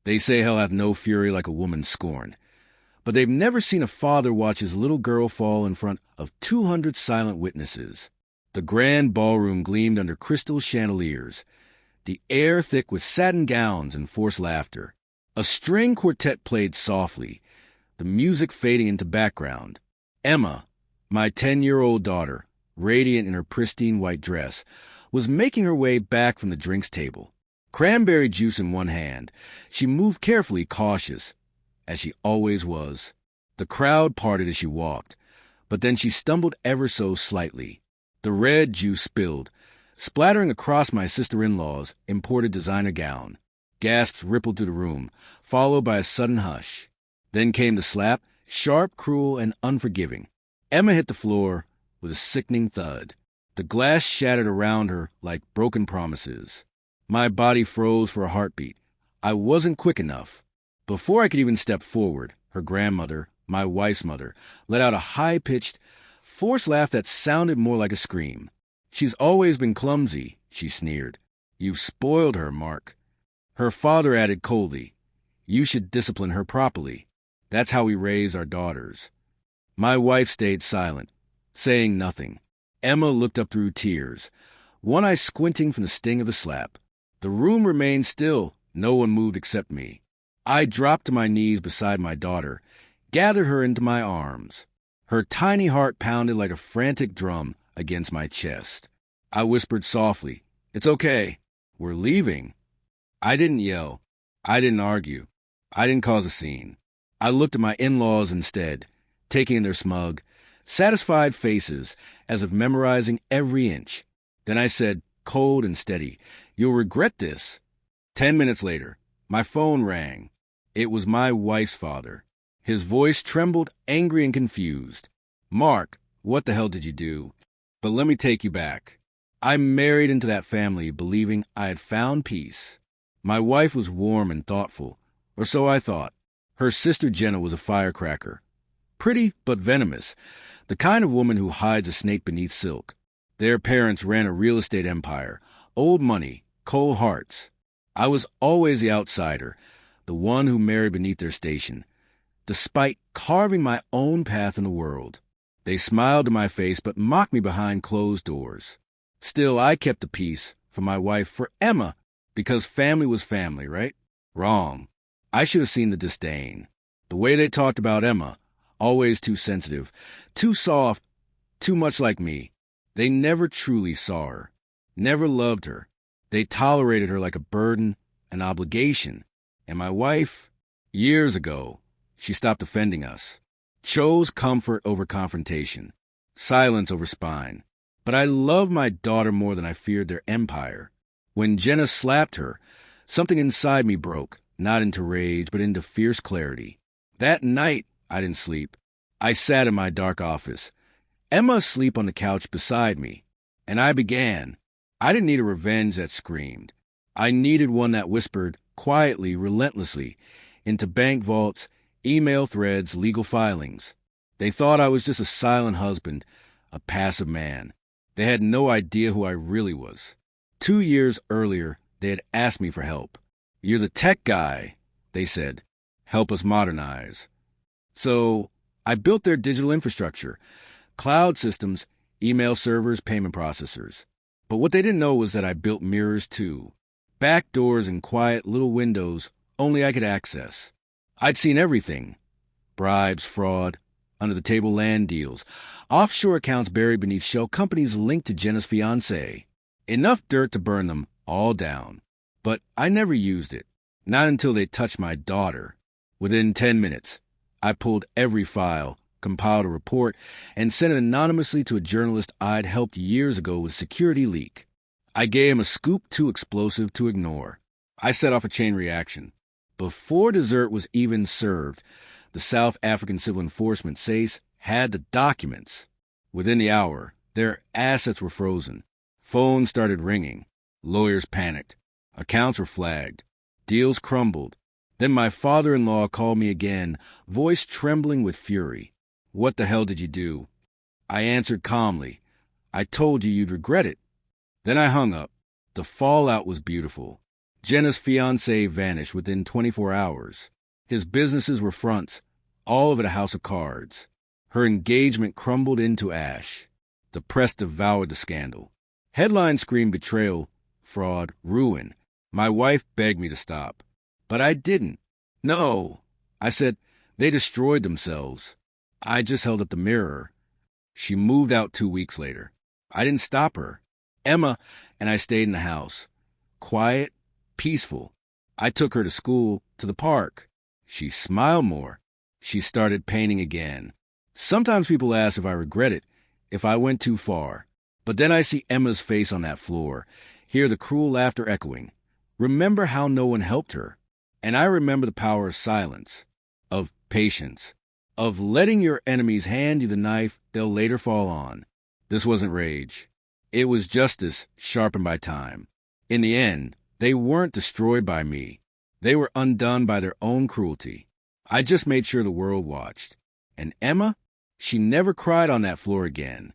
They say hell hath no fury like a woman scorned. But they've never seen a father watch his little girl fall in front of 200 silent witnesses. The grand ballroom gleamed under crystal chandeliers, the air thick with satin gowns and forced laughter. A string quartet played softly, the music fading into background. Emma, my 10-year-old daughter, radiant in her pristine white dress, was making her way back from the drinks table. Cranberry juice in one hand, she moved carefully, cautious, as she always was. The crowd parted as she walked, but then she stumbled ever so slightly. The red juice spilled, splattering across my sister-in-law's imported designer gown. Gasps rippled through the room, followed by a sudden hush. Then came the slap, sharp, cruel, and unforgiving. Emma hit the floor with a sickening thud. The glass shattered around her like broken promises. My body froze for a heartbeat. I wasn't quick enough. Before I could even step forward, her grandmother, my wife's mother, let out a high-pitched, forced laugh that sounded more like a scream. "She's always been clumsy," she sneered. "You've spoiled her, Mark." Her father added coldly, "You should discipline her properly. That's how we raise our daughters." My wife stayed silent, saying nothing. Emma looked up through tears, one eye squinting from the sting of the slap. The room remained still. No one moved except me. I dropped to my knees beside my daughter, gathered her into my arms. Her tiny heart pounded like a frantic drum against my chest. I whispered softly, "It's okay. We're leaving." I didn't yell. I didn't argue. I didn't cause a scene. I looked at my in-laws instead, taking in their smug, satisfied faces as if memorizing every inch. Then I said, cold and steady, "You'll regret this." 10 minutes later, my phone rang. It was my wife's father. His voice trembled, angry and confused. "Mark, what the hell did you do? But let me take you back. I married into that family believing I had found peace. My wife was warm and thoughtful, or so I thought. Her sister Jenna was a firecracker. Pretty but venomous, the kind of woman who hides a snake beneath silk. Their parents ran a real estate empire, old money, cold hearts. I was always the outsider, the one who married beneath their station, despite carving my own path in the world. They smiled in my face but mocked me behind closed doors. Still, I kept the peace for my wife, for Emma, because family was family, right? Wrong. I should have seen the disdain. The way they talked about Emma, always too sensitive, too soft, too much like me. They never truly saw her, never loved her. They tolerated her like a burden, an obligation. And my wife, years ago, she stopped offending us, chose comfort over confrontation, silence over spine. But I loved my daughter more than I feared their empire. When Jenna slapped her, something inside me broke, not into rage, but into fierce clarity. That night, I didn't sleep. I sat in my dark office, Emma asleep on the couch beside me, and I began. I didn't need a revenge that screamed. I needed one that whispered, quietly, relentlessly, into bank vaults, email threads, legal filings. They thought I was just a silent husband, a passive man. They had no idea who I really was. 2 years earlier, they had asked me for help. "You're the tech guy," they said. "Help us modernize." So I built their digital infrastructure, cloud systems, email servers, payment processors. But what they didn't know was that I built mirrors too. Back doors and quiet little windows only I could access. I'd seen everything. Bribes, fraud, under-the-table land deals, offshore accounts buried beneath shell companies linked to Jenna's fiancé. Enough dirt to burn them all down. But I never used it. Not until they touched my daughter. Within 10 minutes, I pulled every file, compiled a report, and sent it anonymously to a journalist I'd helped years ago with security leak. I gave him a scoop too explosive to ignore. I set off a chain reaction. Before dessert was even served, the South African Civil Enforcement SACE had the documents. Within the hour, their assets were frozen. Phones started ringing. Lawyers panicked. Accounts were flagged. Deals crumbled. Then my father-in-law called me again, voice trembling with fury. "What the hell did you do?" I answered calmly, "I told you you'd regret it." Then I hung up. The fallout was beautiful. Jenna's fiancé vanished within 24 hours. His businesses were fronts, all of it a house of cards. Her engagement crumbled into ash. The press devoured the scandal. Headlines screamed betrayal, fraud, ruin. My wife begged me to stop. But I didn't. No. I said, they destroyed themselves. I just held up the mirror. She moved out 2 weeks later. I didn't stop her. Emma and I stayed in the house. Quiet, peaceful. I took her to school, to the park. She smiled more. She started painting again. Sometimes people ask if I regret it, if I went too far. But then I see Emma's face on that floor, hear the cruel laughter echoing. Remember how no one helped her. And I remember the power of silence, of patience, of letting your enemies hand you the knife they'll later fall on. This wasn't rage. It was justice sharpened by time. In the end, they weren't destroyed by me. They were undone by their own cruelty. I just made sure the world watched. And Emma, she never cried on that floor again.